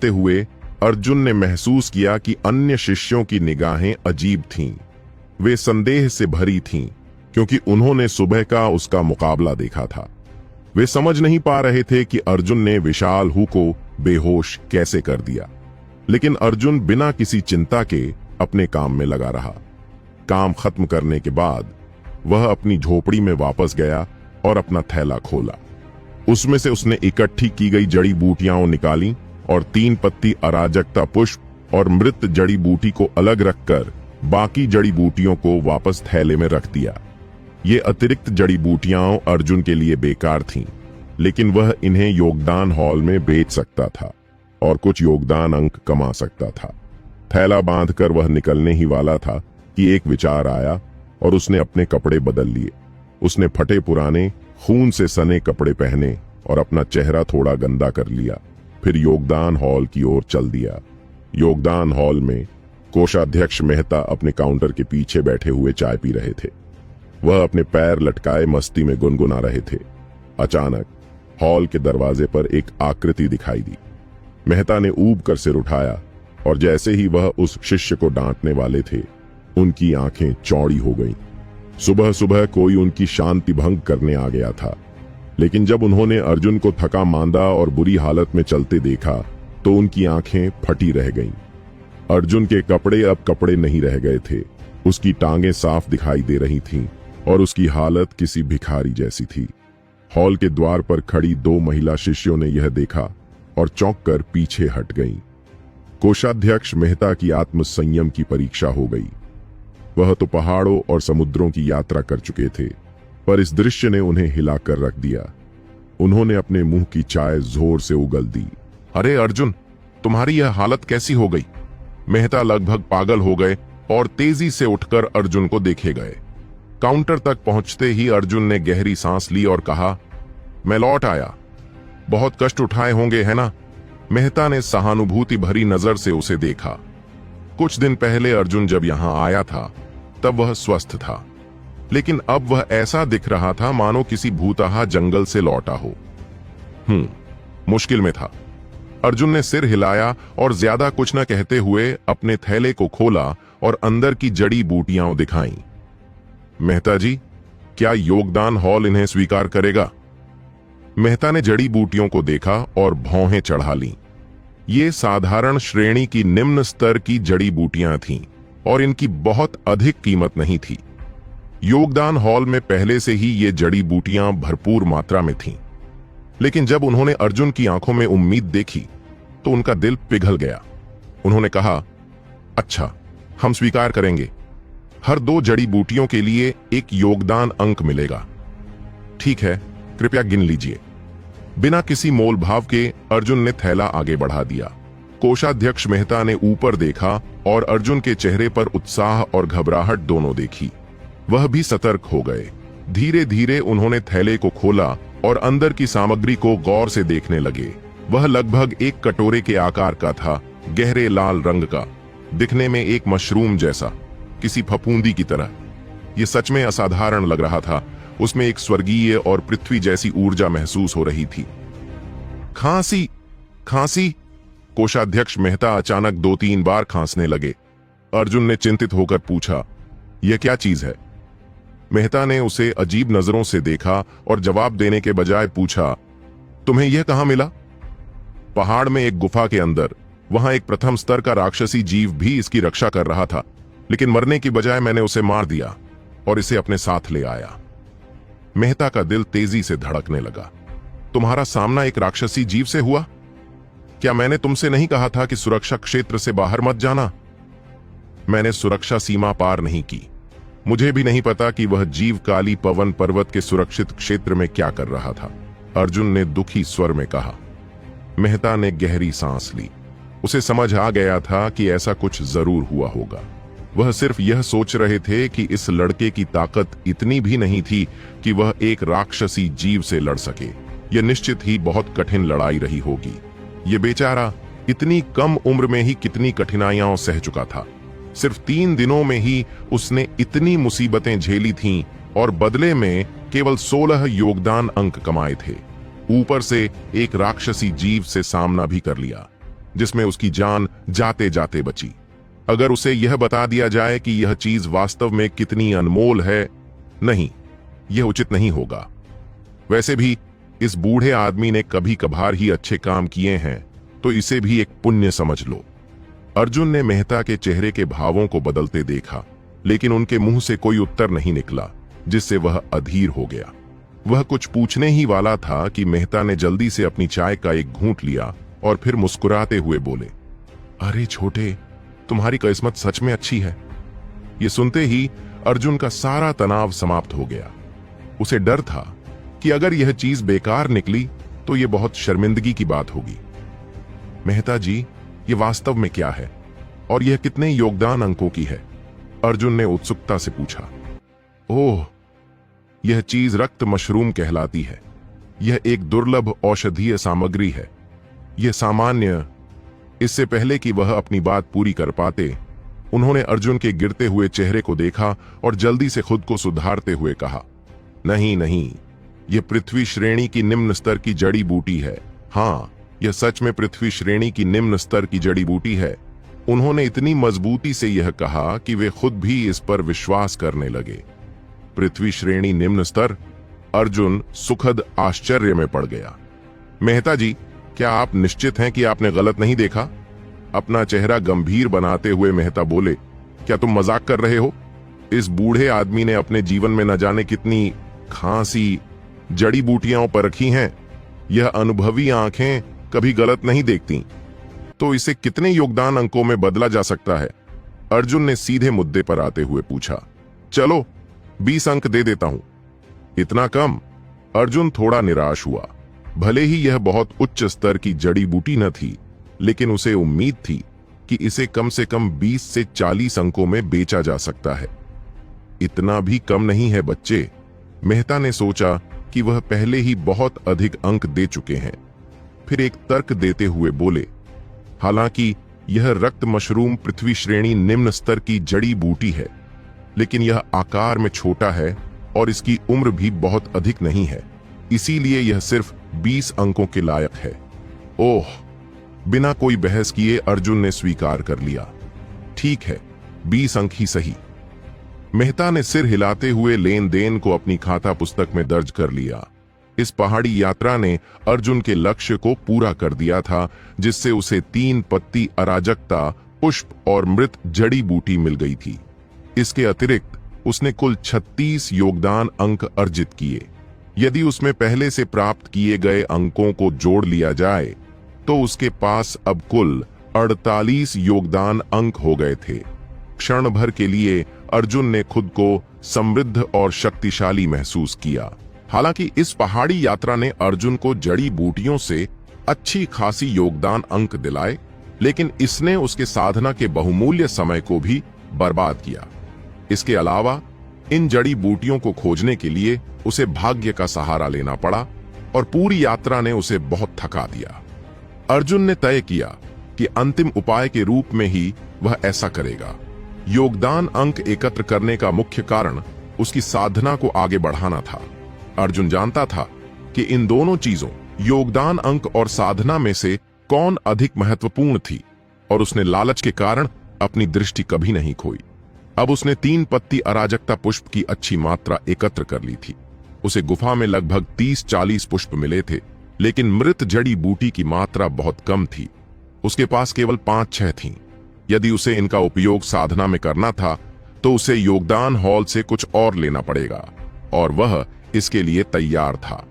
देखते हुए अर्जुन ने महसूस किया कि अन्य शिष्यों की निगाहें अजीब थीं। वे संदेह से भरी थीं, क्योंकि उन्होंने सुबह का उसका मुकाबला देखा था। वे समझ नहीं पा रहे थे कि अर्जुन ने विशाल हु को बेहोश कैसे कर दिया। लेकिन अर्जुन बिना किसी चिंता के अपने काम में लगा रहा। काम खत्म करने के बाद वह अपनी झोपड़ी में वापस गया और अपना थैला खोला। उसमें से उसने इकट्ठी की गई जड़ी बूटियां निकाली और 3 पत्ती अराजकता पुष्प और मृत जड़ी बूटी को अलग रखकर बाकी जड़ी बूटियों को वापस थैले में रख दिया। ये अतिरिक्त जड़ी बूटियां अर्जुन के लिए बेकार थीं, लेकिन वह इन्हें योगदान हॉल में बेच सकता था और कुछ योगदान अंक कमा सकता था। थैला बांधकर वह निकलने ही वाला था कि एक विचार आया और उसने अपने कपड़े बदल लिए। उसने फटे पुराने खून से सने कपड़े पहने और अपना चेहरा थोड़ा गंदा कर लिया। फिर योगदान हॉल की ओर चल दिया। योगदान हॉल में कोषाध्यक्ष मेहता अपने काउंटर के पीछे बैठे हुए चाय पी रहे थे। वह अपने पैर लटकाए मस्ती में गुनगुना रहे थे। अचानक हॉल के दरवाजे पर एक आकृति दिखाई दी। मेहता ने ऊब कर सिर उठाया और जैसे ही वह उस शिष्य को डांटने वाले थे, उनकी आंखें चौड़ी हो गईं। सुबह सुबह कोई उनकी शांति भंग करने आ गया था, लेकिन जब उन्होंने अर्जुन को थका मांदा और बुरी हालत में चलते देखा तो उनकी आंखें फटी रह गईं। अर्जुन के कपड़े अब कपड़े नहीं रह गए थे। उसकी टांगें साफ दिखाई दे रही थीं और उसकी हालत किसी भिखारी जैसी थी। हॉल के द्वार पर खड़ी 2 महिला शिष्यों ने यह देखा और चौंक कर पीछे हट गईं। कोषाध्यक्ष मेहता की आत्मसंयम की परीक्षा हो गई। वह तो पहाड़ों और समुद्रों की यात्रा कर चुके थे, पर इस दृश्य ने उन्हें हिलाकर रख दिया। उन्होंने अपने मुंह की चाय जोर से उगल दी। अरे अर्जुन, तुम्हारी यह हालत कैसी हो गई? मेहता लगभग पागल हो गए और तेजी से उठकर अर्जुन को देखे गए। काउंटर तक पहुंचते ही अर्जुन ने गहरी सांस ली और कहा, मैं लौट आया। बहुत कष्ट उठाए होंगे, है ना? मेहता ने सहानुभूति भरी नजर से उसे देखा। कुछ दिन पहले अर्जुन जब यहां आया था तब वह स्वस्थ था, लेकिन अब वह ऐसा दिख रहा था मानो किसी भूतहा जंगल से लौटा हो। मुश्किल में था। अर्जुन ने सिर हिलाया और ज्यादा कुछ न कहते हुए अपने थैले को खोला और अंदर की जड़ी बूटियां दिखाईं। मेहता जी, क्या योगदान हॉल इन्हें स्वीकार करेगा? मेहता ने जड़ी बूटियों को देखा और भौहें चढ़ा लीं। ये साधारण श्रेणी की निम्न स्तर की जड़ी बूटियां थीं और इनकी बहुत अधिक कीमत नहीं थी। योगदान हॉल में पहले से ही ये जड़ी बूटियां भरपूर मात्रा में थीं, लेकिन जब उन्होंने अर्जुन की आंखों में उम्मीद देखी तो उनका दिल पिघल गया। उन्होंने कहा, अच्छा, हम स्वीकार करेंगे। हर 2 जड़ी बूटियों के लिए 1 योगदान अंक मिलेगा। ठीक है, कृपया गिन लीजिए। बिना किसी मोल भाव के अर्जुन ने थैला आगे बढ़ा दिया। कोषाध्यक्ष मेहता ने ऊपर देखा और अर्जुन के चेहरे पर उत्साह और घबराहट दोनों देखी। वह भी सतर्क हो गए। धीरे धीरे उन्होंने थैले को खोला और अंदर की सामग्री को गौर से देखने लगे। वह लगभग 1 कटोरे के आकार का था, गहरे लाल रंग का, दिखने में एक मशरूम जैसा, किसी फफूंदी की तरह। यह सच में असाधारण लग रहा था। उसमें एक स्वर्गीय और पृथ्वी जैसी ऊर्जा महसूस हो रही थी। खांसी, खांसी। कोषाध्यक्ष मेहता अचानक 2-3 बार खांसने लगे। अर्जुन ने चिंतित होकर पूछा, यह क्या चीज है? मेहता ने उसे अजीब नजरों से देखा और जवाब देने के बजाय पूछा, तुम्हें यह कहां मिला? पहाड़ में एक गुफा के अंदर। वहां एक प्रथम स्तर का राक्षसी जीव भी इसकी रक्षा कर रहा था, लेकिन मरने की बजाय मैंने उसे मार दिया और इसे अपने साथ ले आया। मेहता का दिल तेजी से धड़कने लगा। तुम्हारा सामना एक राक्षसी जीव से हुआ? क्या मैंने तुमसे नहीं कहा था कि सुरक्षा क्षेत्र से बाहर मत जाना? मैंने सुरक्षा सीमा पार नहीं की। मुझे भी नहीं पता कि वह जीव काली पवन पर्वत के सुरक्षित क्षेत्र में क्या कर रहा था, अर्जुन ने दुखी स्वर में कहा। मेहता ने गहरी सांस ली। उसे समझ आ गया था कि ऐसा कुछ जरूर हुआ होगा। वह सिर्फ यह सोच रहे थे कि इस लड़के की ताकत इतनी भी नहीं थी कि वह एक राक्षसी जीव से लड़ सके। यह निश्चित ही बहुत कठिन लड़ाई रही होगी। ये बेचारा इतनी कम उम्र में ही कितनी कठिनाइयां सह चुका था। सिर्फ 3 दिनों में ही उसने इतनी मुसीबतें झेली थीं और बदले में केवल 16 योगदान अंक कमाए थे। ऊपर से एक राक्षसी जीव से सामना भी कर लिया। जिसमें उसकी जान जाते जाते बची। अगर उसे यह बता दिया जाए कि यह चीज वास्तव में कितनी अनमोल है, नहीं, यह उचित नहीं होगा। वैसे भी इस बूढ़े आदमी ने कभी कभार ही अच्छे काम किए हैं, तो इसे भी एक पुण्य समझ लो। अर्जुन ने मेहता के चेहरे के भावों को बदलते देखा, लेकिन उनके मुंह से कोई उत्तर नहीं निकला, जिससे वह अधीर हो गया। वह कुछ पूछने ही वाला था कि मेहता ने जल्दी से अपनी चाय का एक घूंट लिया और फिर मुस्कुराते हुए बोले, अरे छोटे, तुम्हारी किस्मत सच में अच्छी है। ये सुनते ही अर्जुन का सारा तनाव समाप्त हो गया। उसे डर था कि अगर यह चीज बेकार निकली तो यह बहुत शर्मिंदगी की बात होगी। मेहता जी, ये वास्तव में क्या है और यह कितने योगदान अंकों की है? अर्जुन ने उत्सुकता से पूछा। ओह, यह चीज रक्त मशरूम कहलाती है। यह एक दुर्लभ औषधीय सामग्री है। यह सामान्य। इससे पहले कि वह अपनी बात पूरी कर पाते, उन्होंने अर्जुन के गिरते हुए चेहरे को देखा और जल्दी से खुद को सुधारते हुए कहा, नहीं नहीं, यह पृथ्वी श्रेणी की निम्न स्तर की जड़ी बूटी है। हाँ, यह सच में पृथ्वी श्रेणी की निम्न स्तर की जड़ी बूटी है। उन्होंने इतनी मजबूती से यह कहा कि वे खुद भी इस पर विश्वास करने लगे। पृथ्वी श्रेणी निम्न स्तर? अर्जुन सुखद आश्चर्य में पड़ गया। मेहता जी, क्या आप निश्चित हैं कि आपने गलत नहीं देखा? अपना चेहरा गंभीर बनाते हुए मेहता बोले, क्या तुम मजाक कर रहे हो? इस बूढ़े आदमी ने अपने जीवन में न जाने कितनी खांसी जड़ी बूटियां पर रखी हैं। यह अनुभवी आंखें कभी गलत नहीं देखती। तो इसे कितने योगदान अंकों में बदला जा सकता है? अर्जुन ने सीधे मुद्दे पर आते हुए पूछा। चलो 20 अंक दे देता हूं। इतना कम? अर्जुन थोड़ा निराश हुआ। भले ही यह बहुत उच्च स्तर की जड़ी बूटी न थी, लेकिन उसे उम्मीद थी कि इसे कम से कम 20 से 40 अंकों में बेचा जा सकता है। इतना भी कम नहीं है बच्चे। मेहता ने सोचा कि वह पहले ही बहुत अधिक अंक दे चुके हैं। फिर एक तर्क देते हुए बोले, हालांकि यह रक्त मशरूम पृथ्वी श्रेणी निम्न स्तर की जड़ी बूटी है, लेकिन यह आकार में छोटा है और इसकी उम्र भी बहुत अधिक नहीं है, इसीलिए यह सिर्फ 20 अंकों के लायक है। ओह! बिना कोई बहस किए अर्जुन ने स्वीकार कर लिया। ठीक है, 20 अंक ही सही। मेहता ने सिर हिलाते हुए लेन देन को अपनी खाता पुस्तक में दर्ज कर लिया। इस पहाड़ी यात्रा ने अर्जुन के लक्ष्य को पूरा कर दिया था, जिससे उसे 3 पत्ती अराजकता, पुष्प और मृत जड़ी बूटी मिल गई थी। इसके अतिरिक्त उसने कुल 36 योगदान अंक अर्जित किए। यदि उसमें पहले से प्राप्त किए गए अंकों को जोड़ लिया जाए तो उसके पास अब कुल 48 योगदान अंक हो गए थे। क्षण भर के लिए अर्जुन ने खुद को समृद्ध और शक्तिशाली महसूस किया। हालांकि इस पहाड़ी यात्रा ने अर्जुन को जड़ी बूटियों से अच्छी खासी योगदान अंक दिलाए, लेकिन इसने उसके साधना के बहुमूल्य समय को भी बर्बाद किया। इसके अलावा इन जड़ी बूटियों को खोजने के लिए उसे भाग्य का सहारा लेना पड़ा और पूरी यात्रा ने उसे बहुत थका दिया। अर्जुन ने तय किया कि अंतिम उपाय के रूप में ही वह ऐसा करेगा। योगदान अंक एकत्र करने का मुख्य कारण उसकी साधना को आगे बढ़ाना था। अर्जुन जानता था कि इन दोनों चीजों, योगदान अंक और साधना में से कौन अधिक महत्वपूर्ण थी, और उसने लालच के कारण अपनी दृष्टि कभी नहीं खोई। अब उसने 3 पत्ती अराजकता पुष्प की अच्छी मात्रा एकत्र कर ली थी। उसे गुफा में लगभग 30-40 पुष्प मिले थे, लेकिन मृत जड़ी बूटी की मात्रा बहुत कम थी। उसके पास केवल 5-6 थीं। यदि उसे इनका उपयोग साधना में करना था तो उसे योगदान हॉल से कुछ और लेना पड़ेगा, और वह इसके लिए तैयार था।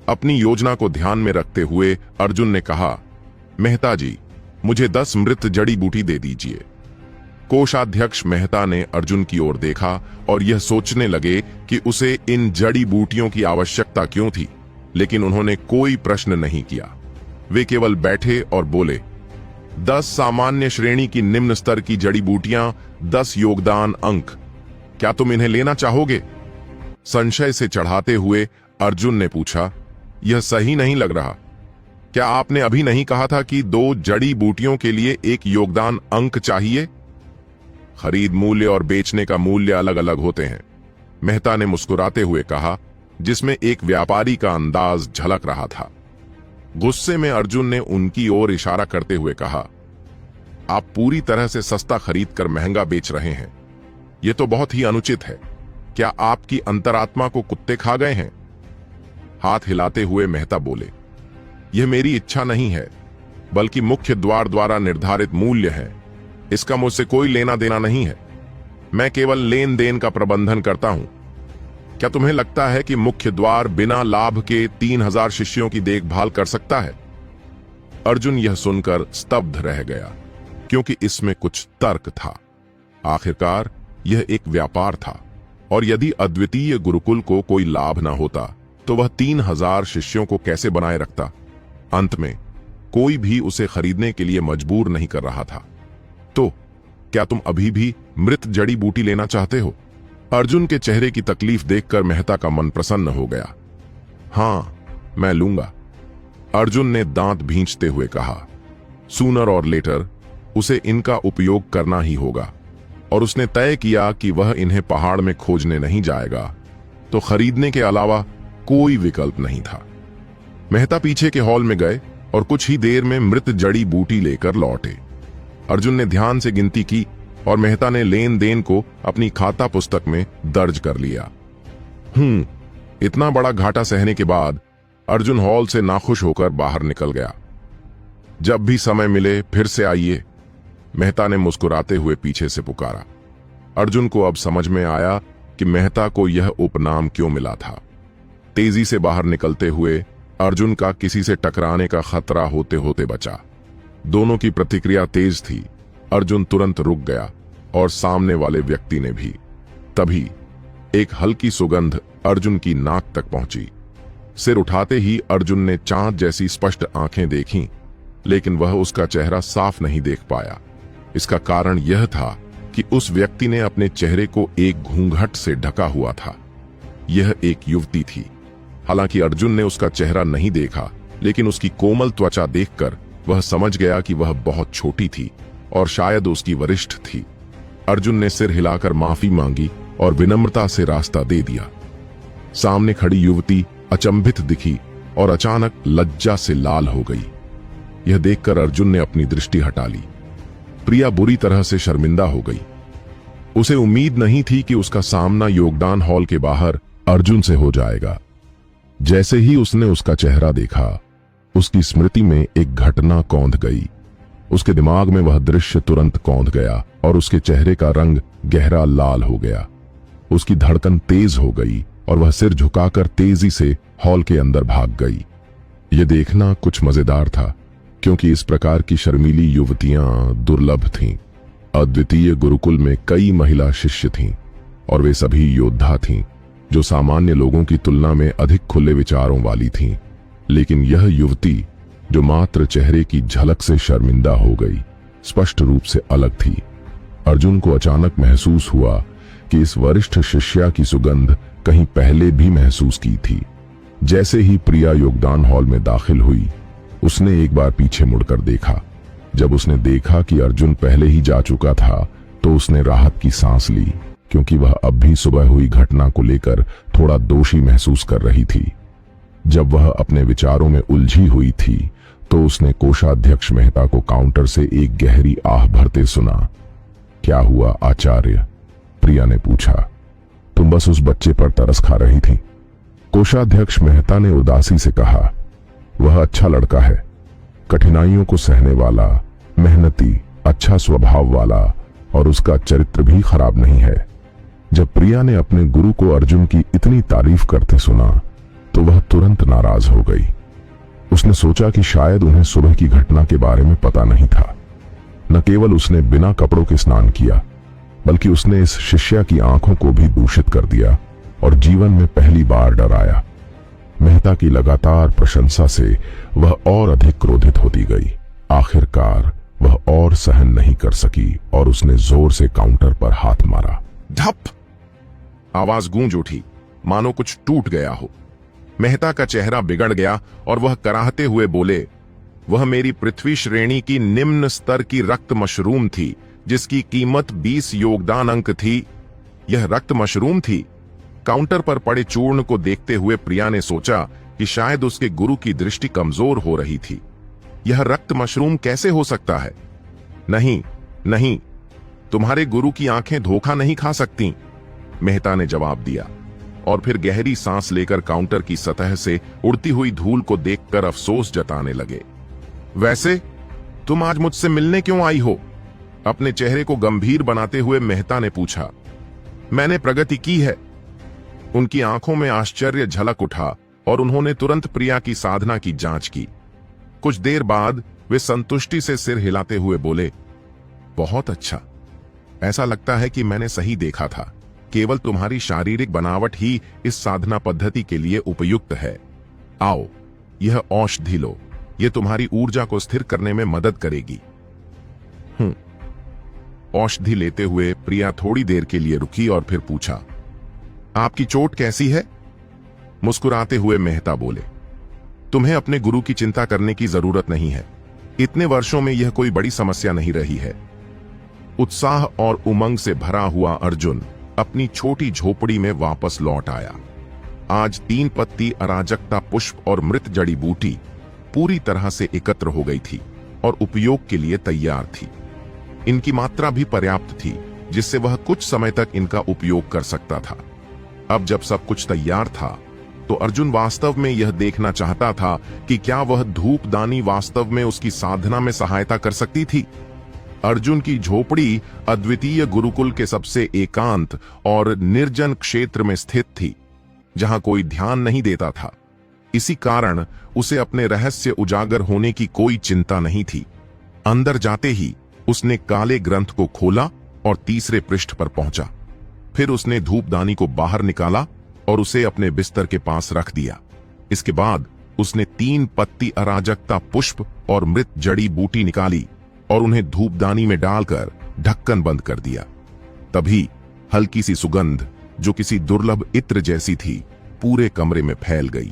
अपनी योजना को ध्यान में रखते हुए अर्जुन ने कहा, मेहता जी, मुझे 10 मृत जड़ी बूटी दे दीजिए। कोषाध्यक्ष मेहता ने अर्जुन की ओर देखा और यह सोचने लगे कि उसे इन जड़ी बूटियों की आवश्यकता क्यों थी, लेकिन उन्होंने कोई प्रश्न नहीं किया। वे केवल बैठे और बोले, 10 सामान्य श्रेणी की निम्न स्तर की जड़ी बूटियां, 10 योगदान अंक। क्या तुम इन्हें लेना चाहोगे? संशय से चढ़ाते हुए अर्जुन ने पूछा, यह सही नहीं लग रहा। क्या आपने अभी नहीं कहा था कि 2 जड़ी बूटियों के लिए 1 योगदान अंक चाहिए? खरीद मूल्य और बेचने का मूल्य अलग अलग होते हैं, मेहता ने मुस्कुराते हुए कहा, जिसमें एक व्यापारी का अंदाज झलक रहा था। गुस्से में अर्जुन ने उनकी ओर इशारा करते हुए कहा, आप पूरी तरह से सस्ता खरीद कर महंगा बेच रहे हैं। यह तो बहुत ही अनुचित है। क्या आपकी अंतरात्मा को कुत्ते खा गए हैं? हाथ हिलाते हुए मेहता बोले, यह मेरी इच्छा नहीं है, बल्कि मुख्य द्वार द्वारा निर्धारित मूल्य है। इसका मुझसे कोई लेना देना नहीं है। मैं केवल लेन देन का प्रबंधन करता हूं। क्या तुम्हें लगता है कि मुख्य द्वार बिना लाभ के 3000 शिष्यों की देखभाल कर सकता है? अर्जुन यह सुनकर स्तब्ध रह गया, क्योंकि इसमें कुछ तर्क था। आखिरकार यह एक व्यापार था, और यदि अद्वितीय गुरुकुल को कोई लाभ न होता तो वह 3000 शिष्यों को कैसे बनाए रखता? अंत में कोई भी उसे खरीदने के लिए मजबूर नहीं कर रहा था। तो क्या तुम अभी भी मृत जड़ी बूटी लेना चाहते हो? अर्जुन के चेहरे की तकलीफ देखकर मेहता का मन प्रसन्न हो गया। हां, मैं लूंगा, अर्जुन ने दांत भींचते हुए कहा। सूनर और लेटर उसे इनका उपयोग करना ही होगा, और उसने तय किया कि वह इन्हें पहाड़ में खोजने नहीं जाएगा, तो खरीदने के अलावा कोई विकल्प नहीं था। मेहता पीछे के हॉल में गए और कुछ ही देर में मृत जड़ी बूटी लेकर लौटे। अर्जुन ने ध्यान से गिनती की और मेहता ने लेन देन को अपनी खाता पुस्तक में दर्ज कर लिया। इतना बड़ा घाटा सहने के बाद अर्जुन हॉल से नाखुश होकर बाहर निकल गया। जब भी समय मिले फिर से आइए, मेहता ने मुस्कुराते हुए पीछे से पुकारा। अर्जुन को अब समझ में आया कि मेहता को यह उपनाम क्यों मिला था। तेजी से बाहर निकलते हुए अर्जुन का किसी से टकराने का खतरा होते होते बचा। दोनों की प्रतिक्रिया तेज थी। अर्जुन तुरंत रुक गया और सामने वाले व्यक्ति ने भी। तभी एक हल्की सुगंध अर्जुन की नाक तक पहुंची। सिर उठाते ही अर्जुन ने चांद जैसी स्पष्ट आंखें देखीं, लेकिन वह उसका चेहरा साफ नहीं देख पाया। इसका कारण यह था कि उस व्यक्ति ने अपने चेहरे को एक घूंघट से ढका हुआ था। यह एक युवती थी। हालांकि अर्जुन ने उसका चेहरा नहीं देखा, लेकिन उसकी कोमल त्वचा देखकर वह समझ गया कि वह बहुत छोटी थी और शायद उसकी वरिष्ठ थी। अर्जुन ने सिर हिलाकर माफी मांगी और विनम्रता से रास्ता दे दिया। सामने खड़ी युवती अचंभित दिखी और अचानक लज्जा से लाल हो गई। यह देखकर अर्जुन ने अपनी दृष्टि हटा ली। प्रिया बुरी तरह से शर्मिंदा हो गई। उसे उम्मीद नहीं थी कि उसका सामना योगदान हॉल के बाहर अर्जुन से हो जाएगा। जैसे ही उसने उसका चेहरा देखा, उसकी स्मृति में एक घटना कौंध गई। उसके दिमाग में वह दृश्य तुरंत कौंध गया और उसके चेहरे का रंग गहरा लाल हो गया। उसकी धड़कन तेज हो गई और वह सिर झुकाकर तेजी से हॉल के अंदर भाग गई। यह देखना कुछ मजेदार था, क्योंकि इस प्रकार की शर्मीली युवतियां दुर्लभ थीं। अद्वितीय गुरुकुल में कई महिला शिष्य थीं और वे सभी योद्धा थीं, जो सामान्य लोगों की तुलना में अधिक खुले विचारों वाली थीं। लेकिन यह युवती, जो मात्र चेहरे की झलक से शर्मिंदा हो गई, स्पष्ट रूप से अलग थी। अर्जुन को अचानक महसूस हुआ कि इस वरिष्ठ शिष्या की सुगंध कहीं पहले भी महसूस की थी। जैसे ही प्रिया योगदान हॉल में दाखिल हुई, उसने एक बार पीछे मुड़कर देखा। जब उसने देखा कि अर्जुन पहले ही जा चुका था, तो उसने राहत की सांस ली, क्योंकि वह अब भी सुबह हुई घटना को लेकर थोड़ा दोषी महसूस कर रही थी। जब वह अपने विचारों में उलझी हुई थी, तो उसने कोषाध्यक्ष मेहता को काउंटर से एक गहरी आह भरते सुना। क्या हुआ आचार्य? प्रिया ने पूछा। तुम बस उस बच्चे पर तरस खा रही थी, कोषाध्यक्ष मेहता ने उदासी से कहा। वह अच्छा लड़का है, कठिनाइयों को सहने वाला, मेहनती, अच्छा स्वभाव वाला, और उसका चरित्र भी खराब नहीं है। जब प्रिया ने अपने गुरु को अर्जुन की इतनी तारीफ करते सुना, तो वह तुरंत नाराज हो गई। उसने सोचा कि शायद उन्हें सुबह की घटना के बारे में पता नहीं था। न केवल उसने बिना कपड़ों के स्नान किया, बल्कि उसने इस शिष्या की आंखों को भी दूषित कर दिया और जीवन में पहली बार डराया। मेहता की लगातार प्रशंसा से वह और अधिक क्रोधित होती गई। आखिरकार वह और सहन नहीं कर सकी और उसने जोर से काउंटर पर हाथ मारा। धप! आवाज गूंज उठी, मानो कुछ टूट गया हो। मेहता का चेहरा बिगड़ गया और वह कराहते हुए बोले, वह मेरी पृथ्वी श्रेणी की निम्न स्तर की रक्त मशरूम थी, जिसकी कीमत 20 योगदान अंक थी। यह रक्त मशरूम थी। काउंटर पर पड़े चूर्ण को देखते हुए प्रिया ने सोचा कि शायद उसके गुरु की दृष्टि कमजोर हो रही थी। यह रक्त मशरूम कैसे हो सकता है? नहीं नहीं, तुम्हारे गुरु की आंखें धोखा नहीं खा सकती, मेहता ने जवाब दिया और फिर गहरी सांस लेकर काउंटर की सतह से उड़ती हुई धूल को देखकर अफसोस जताने लगे। वैसे तुम आज मुझसे मिलने क्यों आई हो? अपने चेहरे को गंभीर बनाते हुए मेहता ने पूछा। मैंने प्रगति की है। उनकी आंखों में आश्चर्य झलक उठा और उन्होंने तुरंत प्रिया की साधना की जांच की। कुछ देर बाद वे संतुष्टि से सिर हिलाते हुए बोले, बहुत अच्छा। ऐसा लगता है कि मैंने सही देखा था। केवल तुम्हारी शारीरिक बनावट ही इस साधना पद्धति के लिए उपयुक्त है। आओ, यह औषधि लो। यह तुम्हारी ऊर्जा को स्थिर करने में मदद करेगी। औषधि लेते हुए प्रिया थोड़ी देर के लिए रुकी और फिर पूछा, आपकी चोट कैसी है? मुस्कुराते हुए मेहता बोले, तुम्हें अपने गुरु की चिंता करने की जरूरत नहीं है। इतने वर्षों में यह कोई बड़ी समस्या नहीं रही है। उत्साह और उमंग से भरा हुआ अर्जुन अपनी छोटी झोपड़ी में वापस लौट आया। आज 3 पत्ती अराजकता पुष्प और मृत जड़ी बूटी पूरी तरह से एकत्र हो गई थी और उपयोग के लिए तैयार थी। इनकी मात्रा भी पर्याप्त थी जिससे वह कुछ समय तक इनका उपयोग कर सकता था। अब जब सब कुछ तैयार था तो अर्जुन वास्तव में यह देखना चाहता था कि क्या वह धूपदानी वास्तव में उसकी साधना में सहायता कर सकती थी। अर्जुन की झोपड़ी अद्वितीय गुरुकुल के सबसे एकांत और निर्जन क्षेत्र में स्थित थी, जहां कोई ध्यान नहीं देता था। इसी कारण उसे अपने रहस्य उजागर होने की कोई चिंता नहीं थी। अंदर जाते ही उसने काले ग्रंथ को खोला और तीसरे पृष्ठ पर पहुंचा। फिर उसने धूपदानी को बाहर निकाला और उसे अपने बिस्तर के पास रख दिया। इसके बाद उसने 3 पत्ती अराजकता पुष्प और मृत जड़ी बूटी निकाली और उन्हें धूपदानी में डालकर ढक्कन बंद कर दिया। तभी हल्की सी सुगंध, जो किसी दुर्लभ इत्र जैसी थी, पूरे कमरे में फैल गई।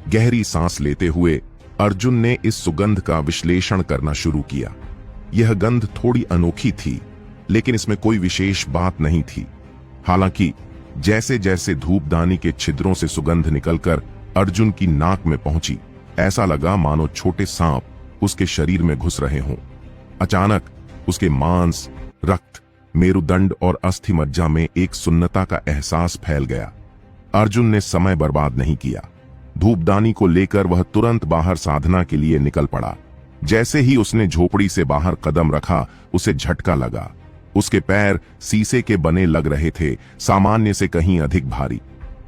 गहरी सांस लेते हुए अर्जुन ने इस सुगंध का विश्लेषण करना शुरू किया। यह गंध थोड़ी अनोखी थी, लेकिन इसमें कोई विशेष बात नहीं थी। हालांकि जैसे जैसे धूपदानी के छिद्रों से सुगंध निकलकर अर्जुन की नाक में पहुंची, ऐसा लगा मानो छोटे सांप उसके शरीर में घुस रहे हों। अचानक उसके मांस, रक्त, मेरुदंड और अस्थि मज्जा में एक सुन्नता का एहसास फैल गया। अर्जुन ने समय बर्बाद नहीं किया। धूपदानी को लेकर वह तुरंत बाहर साधना के लिए निकल पड़ा। जैसे ही उसने झोपड़ी से बाहर कदम रखा, उसे झटका लगा। उसके पैर शीशे के बने लग रहे थे, सामान्य से कहीं अधिक भारी।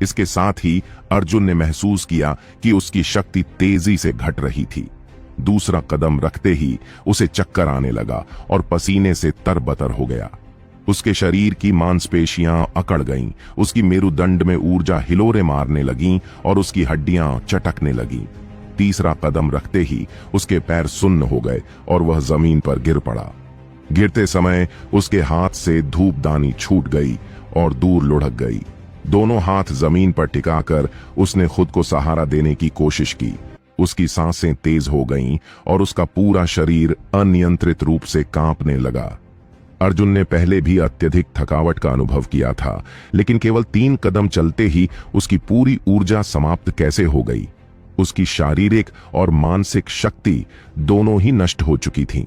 इसके साथ ही अर्जुन ने महसूस किया कि उसकी शक्ति तेजी से घट रही थी। दूसरा कदम रखते ही उसे चक्कर आने लगा और पसीने से तरबतर हो गया। उसके शरीर की मांसपेशियां अकड़ गईं, उसकी मेरुदंड में ऊर्जा हिलोरे मारने लगीं और उसकी हड्डियां चटकने लगीं। तीसरा कदम रखते ही उसके पैर सुन्न हो गए और वह जमीन पर गिर पड़ा। गिरते समय उसके हाथ से धूपदानी छूट गई और दूर लुढ़क गई। दोनों हाथ जमीन पर टिकाकर उसने खुद को सहारा देने की कोशिश की। उसकी सांसें तेज हो गईं और उसका पूरा शरीर अनियंत्रित रूप से कांपने लगा। अर्जुन ने पहले भी अत्यधिक थकावट का अनुभव किया था, लेकिन केवल 3 कदम चलते ही उसकी पूरी ऊर्जा समाप्त कैसे हो गई। उसकी शारीरिक और मानसिक शक्ति दोनों ही नष्ट हो चुकी थीं।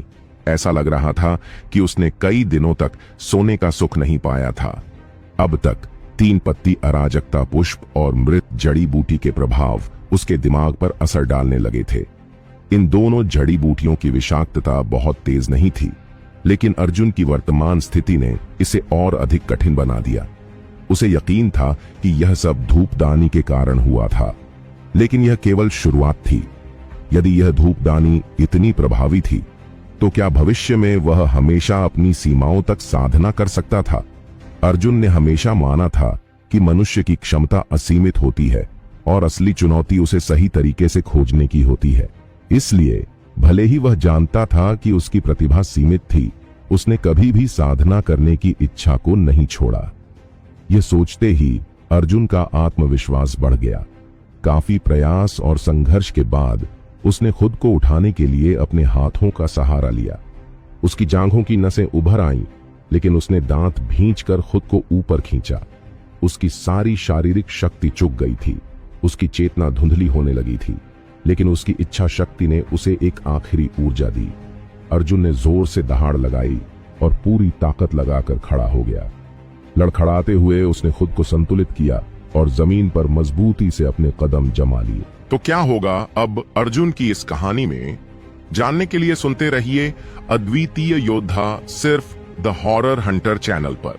ऐसा लग रहा था कि उसने कई दिनों तक सोने का सुख नहीं पाया था। अब तक 3 पत्ती अराजकता पुष्प और मृत जड़ी बूटी के प्रभाव उसके दिमाग पर असर डालने लगे थे। इन दोनों जड़ी बूटियों की विषाक्तता बहुत तेज नहीं थी, लेकिन अर्जुन की वर्तमान स्थिति ने इसे और अधिक कठिन बना दिया। उसे यकीन था कि यह सब धूपदानी के कारण हुआ था, लेकिन यह केवल शुरुआत थी। यदि यह धूपदानी इतनी प्रभावी थी, तो क्या भविष्य में वह हमेशा अपनी सीमाओं तक साधना कर सकता था? अर्जुन ने हमेशा माना था कि मनुष्य की क्षमता असीमित होती है और असली चुनौती उसे सही तरीके से खोजने की होती है। इसलिए भले ही वह जानता था कि उसकी प्रतिभा सीमित थी, उसने कभी भी साधना करने की इच्छा को नहीं छोड़ा। यह सोचते ही अर्जुन का आत्मविश्वास बढ़ गया। काफी प्रयास और संघर्ष के बाद उसने खुद को उठाने के लिए अपने हाथों का सहारा लिया। उसकी जांघों की नसें उभर आईं, लेकिन उसने दांत भींचकर खुद को ऊपर खींचा। उसकी सारी शारीरिक शक्ति चुक गई थी। उसकी चेतना धुंधली होने लगी थी, लेकिन उसकी इच्छा शक्ति ने उसे एक आखिरी ऊर्जा दी। अर्जुन ने जोर से दहाड़ लगाई और पूरी ताकत लगाकर खड़ा हो गया। लड़खड़ाते हुए उसने खुद को संतुलित किया और जमीन पर मजबूती से अपने कदम जमा लिए। तो क्या होगा अब अर्जुन की इस कहानी में, जानने के लिए सुनते रहिए अद्वितीय योद्धा सिर्फ द हॉरर हंटर चैनल पर।